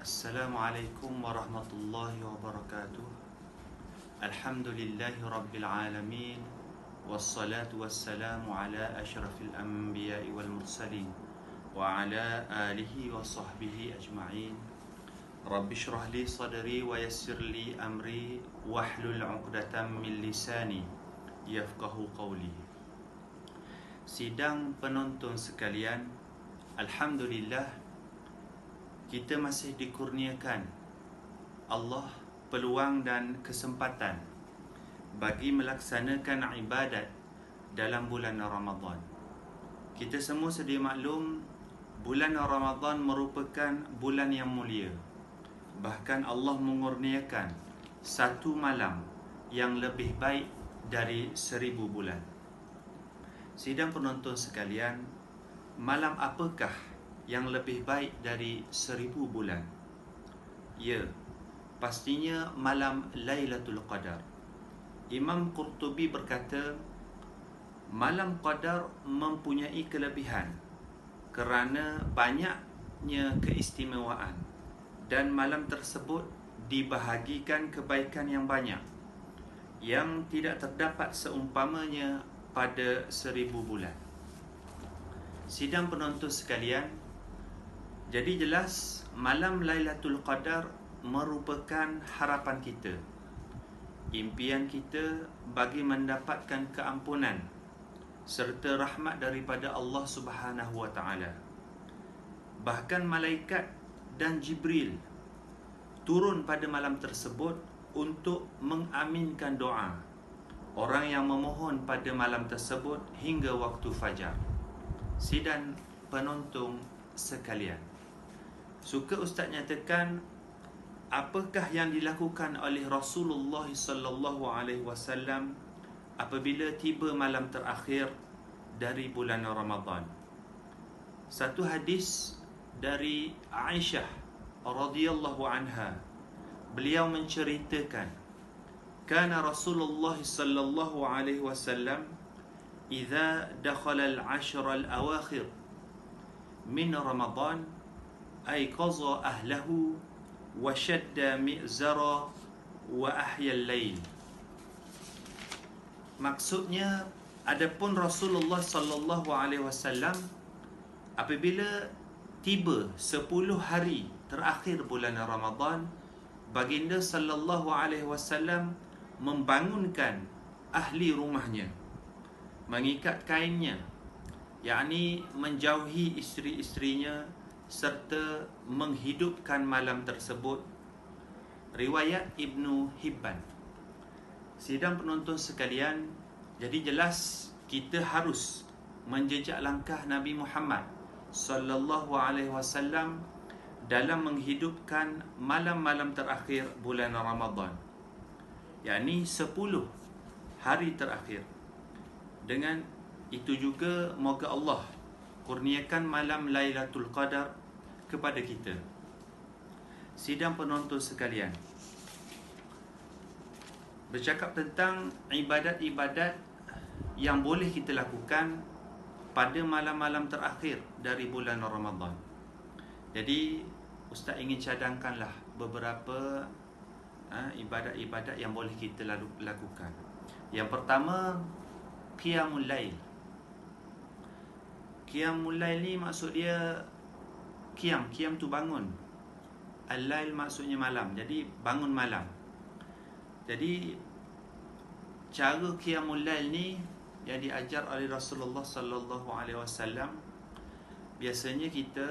Assalamualaikum warahmatullahi wabarakatuh. Alhamdulillahi rabbil alamin. Wassalatu wassalamu ala ashrafil anbiya'i wal mursalin wa ala alihi wa sahbihi ajma'in. Rabbi shrah li sadri wa yassir li amri wahlul 'uqdatam min lisani yafqahu qawli. Sidang penonton sekalian, alhamdulillah kita masih dikurniakan Allah peluang dan kesempatan bagi melaksanakan ibadat dalam bulan Ramadan. Kita semua sedia maklum, bulan Ramadan merupakan bulan yang mulia. Bahkan Allah mengurniakan satu malam yang lebih baik dari 1000 bulan. Sidang penonton sekalian, malam apakah yang lebih baik dari 1000 bulan? Ya, pastinya malam Lailatul Qadar. Imam Qurtubi berkata, malam Qadar mempunyai kelebihan kerana banyaknya keistimewaan, dan malam tersebut dibahagikan kebaikan yang banyak yang tidak terdapat seumpamanya pada 1000 bulan. Sidang penonton sekalian, jadi jelas malam Lailatul Qadar merupakan harapan kita, impian kita bagi mendapatkan keampunan serta rahmat daripada Allah Subhanahu wa taala. Bahkan malaikat dan Jibril turun pada malam tersebut untuk mengaminkan doa orang yang memohon pada malam tersebut hingga waktu fajar. Sidang penonton sekalian, suka Ustaz nyatakan apakah yang dilakukan oleh Rasulullah sallallahu alaihi wasallam apabila tiba malam terakhir dari bulan Ramadan. Satu hadis dari Aisyah radhiyallahu anha, beliau menceritakan, kana Rasulullah sallallahu alaihi wasallam idza dakhala al-'ashr al-awakhir min Ramadan ayqaza ahlahu wa shadda mi'zara wa ahya al-lail. Maksudnya, adapun Rasulullah sallallahu alaihi wasallam apabila tiba 10 hari terakhir bulan Ramadan, baginda sallallahu alaihi wasallam membangunkan ahli rumahnya, mengikat kainnya, yakni menjauhi isteri-isterinya serta menghidupkan malam tersebut. Riwayat Ibnu Hibban. Sidang penonton sekalian, jadi jelas kita harus menjejak langkah Nabi Muhammad sallallahu alaihi wasallam dalam menghidupkan malam-malam terakhir bulan Ramadan, yakni 10 hari terakhir. Dengan itu juga moga Allah kurniakan malam Lailatul Qadar kepada kita. Sidang penonton sekalian, bercakap tentang ibadat-ibadat yang boleh kita lakukan pada malam-malam terakhir dari bulan Ramadan. Jadi Ustaz ingin cadangkanlah beberapa ibadat-ibadat yang boleh kita lakukan. Yang pertama, Qiyamul Lail. Qiyamul Lail ni maksud dia Qiyam tu bangun, Al-Lail maksudnya malam, jadi bangun malam. Jadi cara Qiyamul Lail ni yang diajar oleh Rasulullah sallallahu alaihi wasallam, biasanya kita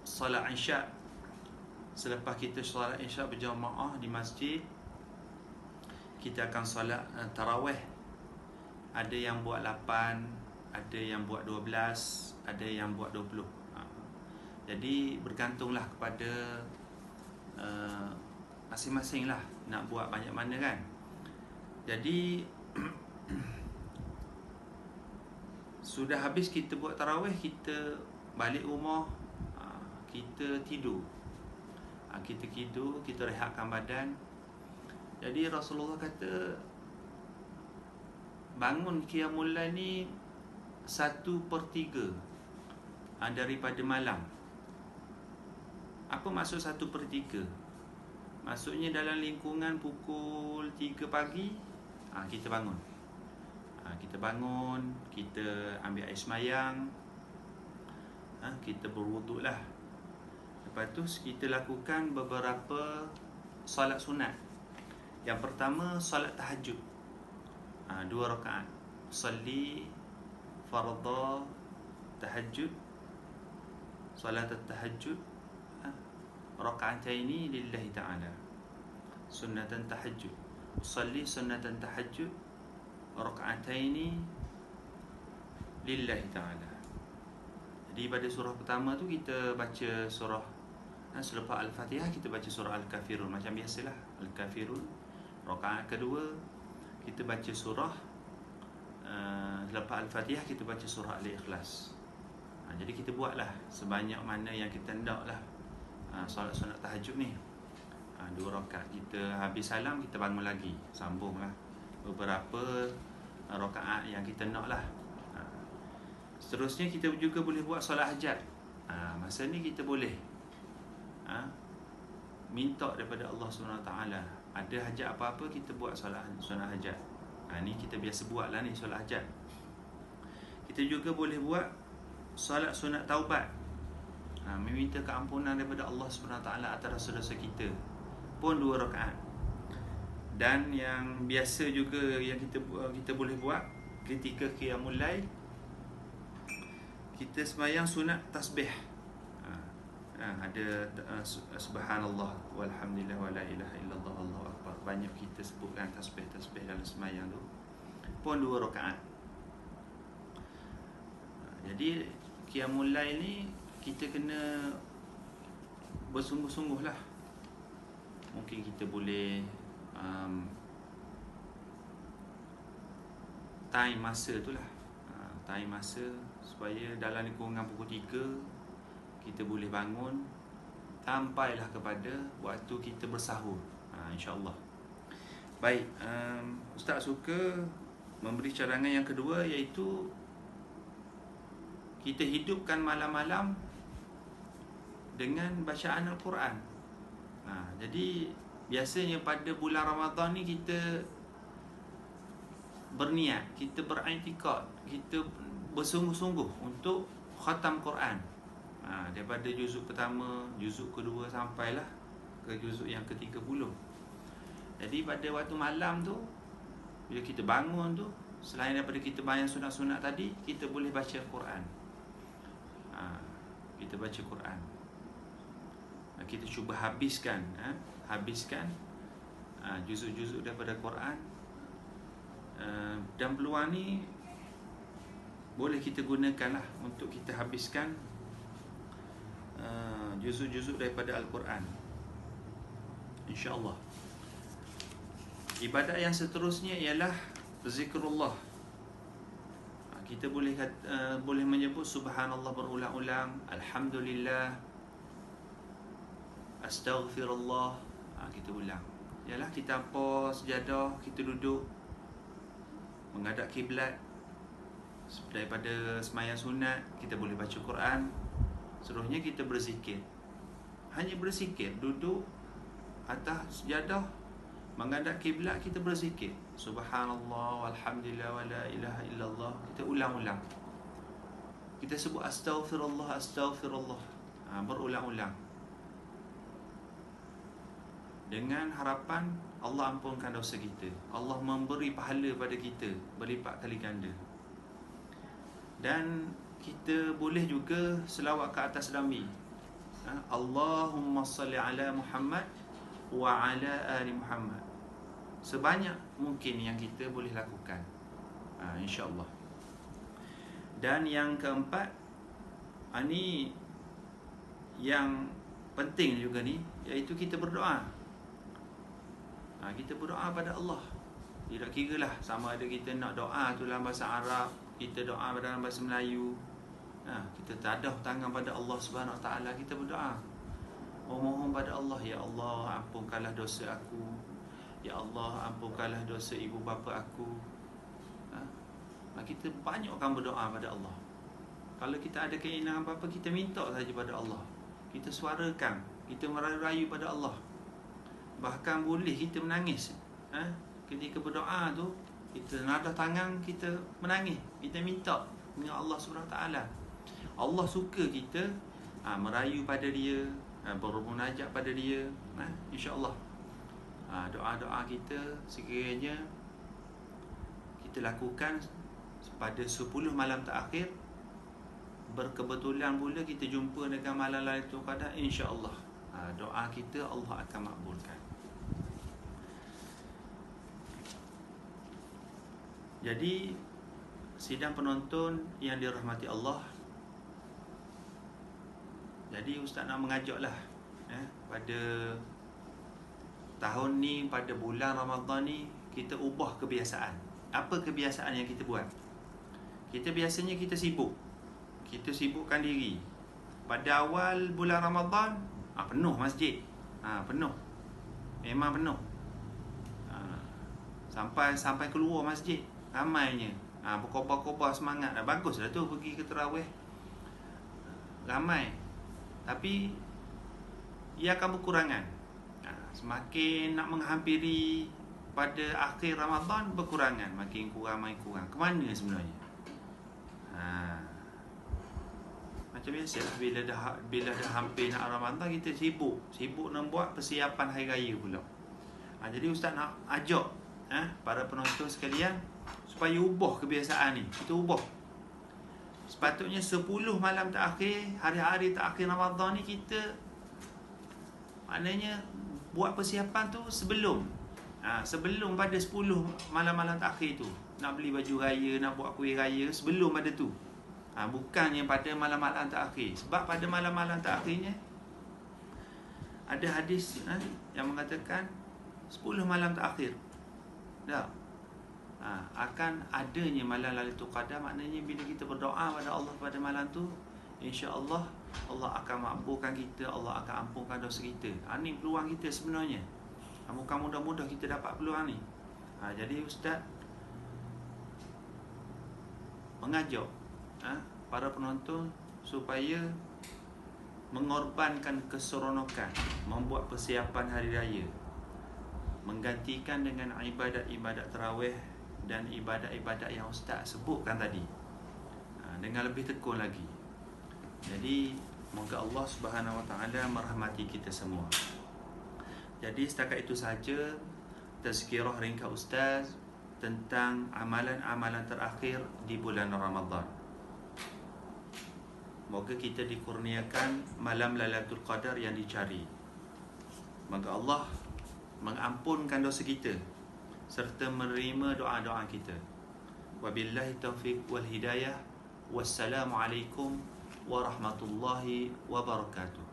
solat Isyak, selepas kita solat Isyak berjamaah di masjid, kita akan solat tarawih. Ada yang buat 8, ada yang buat 12, ada yang buat 20. Jadi bergantunglah kepada masing-masing lah nak buat banyak mana kan. Jadi sudah habis kita buat tarawih, kita balik rumah, kita tidur. Kita rehatkan badan. Jadi Rasulullah kata, bangun Qiyamul Lail ni 1/3 daripada malam. Apa maksud 1/3? Maksudnya dalam lingkungan pukul 3 pagi kita bangun. Kita bangun, kita ambil air semayang, kita berwuduk lah. Lepas tu kita lakukan beberapa solat sunat. Yang pertama, solat tahajud, 2 rakaat. Salli farada tahajud, solat tahajud raka'ataini lillahi ta'ala, sunnatan tahajud. Salli sunnatan tahajud raka'ataini lillahi ta'ala. Jadi pada surah pertama tu kita baca surah, selepas Al-Fatihah kita baca surah Al-Kafirun macam biasalah, Al-Kafirun. Rakaat kedua kita baca surah, lepas Al-Fatihah kita baca surah Al-Ikhlas. Jadi kita buatlah sebanyak mana yang kita nak lah solat sunat tahajud ni. 2 rakaat, kita habis salam kita bangun lagi, sambung lah beberapa rakaat yang kita nak lah. Seterusnya kita juga boleh buat solat hajat. Masa ni kita boleh minta daripada Allah SWT. Ada hajat apa-apa kita buat solat sunat hajat. Ni kita biasa buat lah ni, solat hajat. Kita juga boleh buat solat sunat taubat, meminta keampunan daripada Allah SWT atas dosa-dosa kita, pun 2 rakaat. Dan yang biasa juga yang kita boleh buat ketika qiyamul lail, kita sembahyang sunat tasbih. Ada subhanallah walhamdulillah wala ilaha illallah wallahu akbar. Banyak kita sebutkan tasbih-tasbih dalam sembahyang tu, pun 2 rakaat. Jadi qiyamul lail ni kita kena bersungguh-sungguh lah. Mungkin kita boleh time masa tu lah, time masa supaya dalam lingkungan pukul 3 kita boleh bangun sampailah kepada waktu kita bersahur, insyaAllah. Baik, Ustaz suka memberi cadangan yang kedua, iaitu kita hidupkan malam-malam dengan bacaan Al-Quran. Jadi biasanya pada bulan Ramadan ni kita berniat, kita beriktikad, kita bersungguh-sungguh untuk khatam Quran. Daripada juzuk pertama, juzuk kedua sampailah ke juzuk yang ke-30. Jadi pada waktu malam tu, bila kita bangun tu, selain daripada kita bayang sunat-sunat tadi, kita boleh baca Quran. Kita baca Quran. Kita cuba habiskan juzuk-juzuk daripada Quran. Dan peluang ni boleh kita gunakan lah untuk kita habiskan juzuk-juzuk daripada Al-Quran, InsyaAllah. Ibadat yang seterusnya ialah zikrullah. Kita boleh menyebut subhanallah berulang-ulang, alhamdulillah, astaghfirullah. Kita ulang. Ialah kita apa sejadah, kita duduk menghadap kiblat. Daripada sembahyang sunat kita boleh baca Quran. Seterusnya kita berzikir. Hanya berzikir, duduk atas sejadah menghadap kiblat, kita berzikir subhanallah walhamdulillah wala ilaha illallah. Kita ulang-ulang. Kita sebut astaghfirullah, astaghfirullah, berulang-ulang, dengan harapan Allah ampunkan dosa kita, Allah memberi pahala pada kita berlipat kali ganda. Dan kita boleh juga selawat ke atas Nabi, Allahumma salli ala Muhammad wa ala ali Muhammad, sebanyak mungkin yang kita boleh lakukan, insyaAllah. Dan yang keempat, ini yang penting juga ni, iaitu kita berdoa. Kita berdoa pada Allah. Tidak kira lah sama ada kita nak doa tu dalam bahasa Arab, kita doa dalam bahasa Melayu. Kita tadah tangan pada Allah Subhanahu Wa Taala, kita berdoa, memohon pada Allah, ya Allah ampunkanlah dosa aku, ya Allah ampunkanlah dosa ibu bapa aku. Kita banyakkan berdoa pada Allah. Kalau kita ada keinginan apa-apa, kita minta saja pada Allah. Kita suarakan kita merayu-rayu pada Allah. Bahkan boleh kita menangis. Ketika berdoa tu, kita nadah tangan, kita menangis, kita minta dengan Allah SWT. Allah suka kita merayu pada dia, bermunajat pada dia. InsyaAllah doa-doa kita sekiranya kita lakukan pada 10 malam terakhir, berkebetulan pula kita jumpa dengan malam Lailatul Qadar, insya-Allah doa kita Allah akan makbulkan. Jadi sidang penonton yang dirahmati Allah, jadi Ustaz nak mengajaklah pada tahun ni, pada bulan Ramadan ni, kita ubah kebiasaan. Apa kebiasaan yang kita buat? Kita biasanya kita sibuk, kita sibukkan diri. Pada awal bulan Ramadan penuh masjid, penuh, memang penuh, sampai keluar masjid ramainya, berkobar-kobar semangat. Bagus dah tu pergi ke tarawih, ramai. Tapi ia akan berkurangan. Semakin nak menghampiri pada akhir Ramadan, berkurangan, makin kurang. Ke mana sebenarnya? Macam biasa lah, bila dah hampir nak Ramadan, kita sibuk nak buat persiapan hari raya pula. Jadi Ustaz nak ajak para penonton sekalian supaya ubah kebiasaan ni. Kita ubah. Sepatutnya 10 malam terakhir, hari-hari terakhir Ramadan ni, kita maknanya buat persiapan tu sebelum pada 10 malam-malam terakhir tu. Nak beli baju raya, nak buat kuih raya, sebelum pada tu. Bukannya pada malam-malam terakhir. Sebab pada malam-malam terakhirnya ada hadis yang mengatakan 10 malam terakhir akan adanya malam Lailatul Qadar. Maknanya bila kita berdoa pada Allah pada malam tu, insya-Allah Allah akan makbulkan kita, Allah akan ampunkan dosa kita. Ni peluang kita sebenarnya. Bukan mudah-mudah kita dapat peluang ni. Jadi Ustaz mengajak para penonton supaya mengorbankan keseronokan, membuat persiapan hari raya, menggantikan dengan ibadat-ibadat tarawih dan ibadat-ibadat yang Ustaz sebutkan tadi, dengan lebih tekun lagi. Jadi moga Allah Subhanahu Wa Taala merahmati kita semua. Jadi setakat itu saja tazkirah ringkas Ustaz tentang amalan-amalan terakhir di bulan Ramadan. Moga kita dikurniakan malam Lailatul Qadar yang dicari. Moga Allah mengampunkan dosa kita serta menerima doa-doa kita. Wabillahi taufiq wal hidayah. Wassalamualaikum warahmatullahi wabarakatuh.